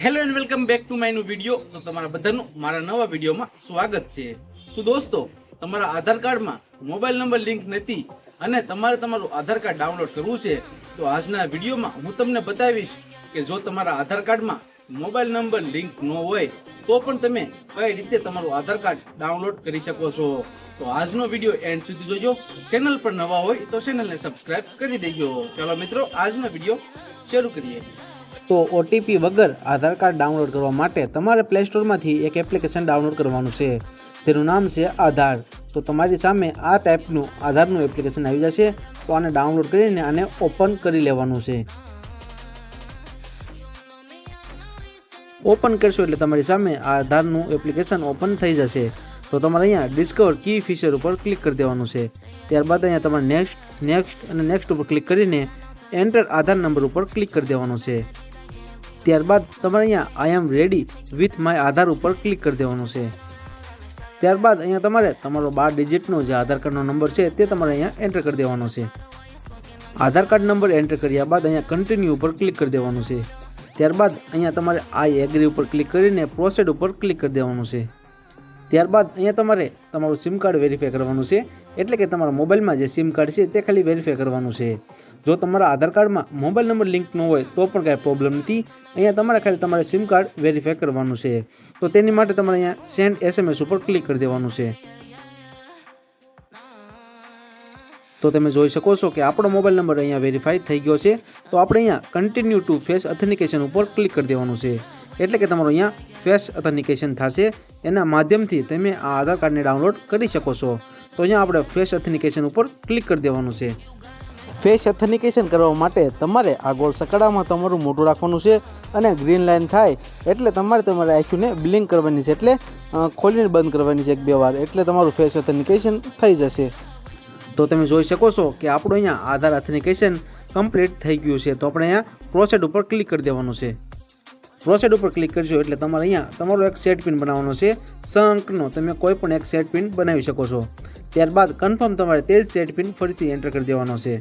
Hello and welcome back to my new video. તો તમારા બધાનું મારા નવા વિડીયોમાં સ્વાગત છે। શું દોસ્તો, તમારા આધાર કાર્ડમાં મોબાઈલ નંબર લિંક નથી અને તમારે તમારું આધાર કાર્ડ ડાઉનલોડ કરવું છે, તો આજના વિડીયોમાં હું તમને બતાવીશ કે જો તમારા આધાર કાર્ડમાં મોબાઈલ નંબર લિંક ન હોય તો પણ તમે કઈ રીતે તમારું આધાર કાર્ડ ડાઉનલોડ કરી શકો છો। તો આજનો વિડીયો એન્ડ સુધી જોજો। ચેનલ પર નવા હોય તો ચેનલને સબસ્ક્રાઇબ કરી દેજો। ચાલો મિત્રો, આજનો વિડીયો શરૂ કરીએ। તો ઓટીપી વગર આધાર કાર્ડ ડાઉનલોડ કરવા માટે તમારે પ્લે સ્ટોરમાંથી એક એપ્લિકેશન ડાઉનલોડ કરવાનું છે, જેનું નામ છે આધાર। તો તમારી સામે આ ટાઈપનું આધારનું એપ્લિકેશન આવી જશે। તો આને ડાઉનલોડ કરીને આને ઓપન કરી લેવાનું છે। ઓપન કરશો એટલે તમારી સામે આધારનું એપ્લિકેશન ઓપન થઈ જશે। તો તમારે અહીંયા ડિસ્કવર કી ફીચર ઉપર ક્લિક કરી દેવાનું છે। ત્યારબાદ અહીંયા તમારે નેક્સ્ટ ઉપર ક્લિક કરીને એન્ટર આધાર નંબર ઉપર ક્લિક કરી દેવાનું છે। ત્યારબાદ તમારે અહીંયા આઈ એમ રેડી વિથ માય આધાર ઉપર ક્લિક કરી દેવાનું છે। ત્યારબાદ અહીંયા તમારે તમારો 12 ડિજિટનો જે આધાર કાર્ડનો નંબર છે તે તમારે અહીંયા એન્ટર કરી દેવાનો છે। આધાર કાર્ડ નંબર એન્ટર કર્યા બાદ અહીંયા કન્ટિન્યુ ઉપર ક્લિક કરી દેવાનું છે। ત્યારબાદ અહીંયા તમારે આઈ એગ્રી ઉપર ક્લિક કરીને પ્રોસીડ ઉપર ક્લિક કરી દેવાનું છે। ત્યારબાદ અહીંયા તમારે તમારું સિમ કાર્ડ વેરીફાઈ કરવાનું છે, એટલે કે તમારા મોબાઈલમાં જે સિમ કાર્ડ છે તે ખાલી વેરીફાઈ કરવાનું છે। જો તમારા આધાર કાર્ડમાં મોબાઈલ નંબર લિંક ન હોય તો પણ કાંઈ પ્રોબ્લેમ નથી। અહીંયા તમારે ખાલી તમારે સિમ કાર્ડ વેરીફાઈ કરવાનું છે। તો તેની માટે તમારે અહીંયા સેન્ડ SMS ઉપર ક્લિક કરી દેવાનું છે। તો તમે જોઈ શકો છો કે આપણો મોબાઈલ નંબર અહીંયા વેરીફાઈ થઈ ગયો છે। તો આપણે અહીંયા કન્ટિન્યુ ટુ ફેસ ઓથેન્ટિકેશન ઉપર ક્લિક કરી દેવાનું છે, એટલે કે તમારું અહીંયા ફેસ ઓથેન્ટિકેશન થશે। એના માધ્યમથી તમે આ આધાર કાર્ડને ડાઉનલોડ કરી શકો છો। તો અહીંયા આપણે ફેસ ઓથેન્ટિકેશન ઉપર ક્લિક કરી દેવાનું છે। ફેસ ઓથેન્ટિકેશન કરવા માટે તમારે આ ગોળ સકડામાં તમારું મોઢું રાખવાનું છે અને ગ્રીન લાઇન થાય એટલે તમારે તમારી આંખોને બ્લિંક કરવાની છે, એટલે ખોલીને બંધ કરવાની છે 1-2 વાર, એટલે તમારું ફેસ ઓથેન્ટિકેશન થઈ જશે। તો તમે જોઈ શકો છો કે આપણું અહીંયા આધાર ઓથેન્ટિકેશન કમ્પ્લીટ થઈ ગયું છે। તો આપણે અહીંયા પ્રોસીડ ઉપર ક્લિક કરી દેવાનું છે। પ્રોસીડ ઉપર ક્લિક કરશો એટલે તમારે અહીંયા તમારો એક સેટ પિન બનાવવાનો છે 6 અંકનો। તમે કોઈ પણ એક સેટ પિન બનાવી શકો છો। ત્યારબાદ કન્ફર્મ તમારે તે જ સેટ પિન ફરીથી એન્ટર કરી દેવાનો છે।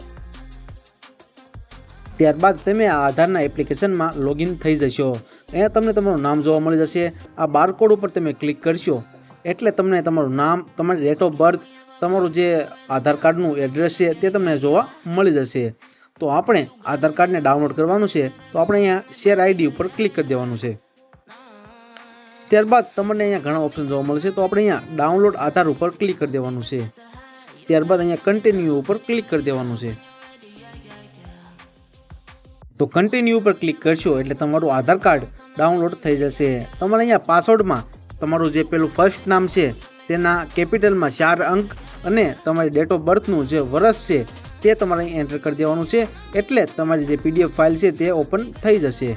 ત્યારબાદ તમે આ આધારના એપ્લિકેશનમાં લોગિન થઈ જશો। અહીંયા તમને તમારું નામ જોવા મળી જશે। આ બારકોડ ઉપર તમે ક્લિક કરશો એટલે તમને તમારું નામ, તમારી ડેટ ઓફ બર્થ, તમારું જે આધાર કાર્ડનું એડ્રેસ છે તે તમને જોવા મળી જશે। તો આપણે આધાર કાર્ડને ડાઉનલોડ કરવાનું છે, તો આપણે અહીંયા શેર આઈડી ઉપર ક્લિક કરી દેવાનું છે। ત્યારબાદ તમને અહીંયા ઘણા ઓપ્શન જોવા મળશે। તો આપણે અહીંયા ડાઉનલોડ આધાર ઉપર ક્લિક કરી દેવાનું છે। ત્યારબાદ અહીંયા કન્ટિન્યુ ઉપર ક્લિક કરી દેવાનું છે। તો કન્ટિન્યુ ઉપર ક્લિક કરશો એટલે તમારું આધાર કાર્ડ ડાઉનલોડ થઈ જશે। તમારે અહીંયા પાસવર્ડમાં તમારું જે પેલું ફર્સ્ટ નામ છે તેના કેપિટલમાં 4 અંક અને તમારી ડેટ ઓફ બર્થનું જે વર્ષ છે તે તમારે અહીં એન્ટર કરી દેવાનું છે, એટલે તમારી જે PDF ફાઇલ છે તે ઓપન થઈ જશે।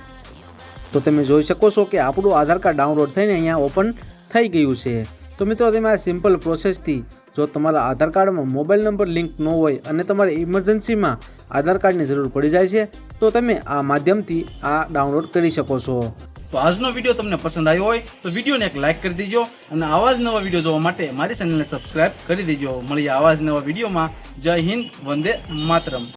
તો તમે જોઈ શકો છો કે આપણું આધાર કાર્ડ ડાઉનલોડ થઈને અહીંયા ઓપન થઈ ગયું છે। તો મિત્રો, તમે આ સિમ્પલ પ્રોસેસથી જો તમારા આધાર કાર્ડમાં મોબાઈલ નંબર લિંક ન હોય અને તમારે ઇમરજન્સીમાં આધાર કાર્ડની જરૂર પડી જાય છે તો તમે આ માધ્યમથી આ ડાઉનલોડ કરી શકો છો। તો આજનો વિડીયો તમને પસંદ આવ્યો હોય તો વિડીયોને એક લાઇક કરી દેજો અને આવા જ નવા વિડીયો જોવા માટે મારી ચેનલને સબસ્ક્રાઇબ કરી દેજો। મળીએ આવા જ નવા વિડીયોમાં। જય હિન્દ, વંદે માતરમ।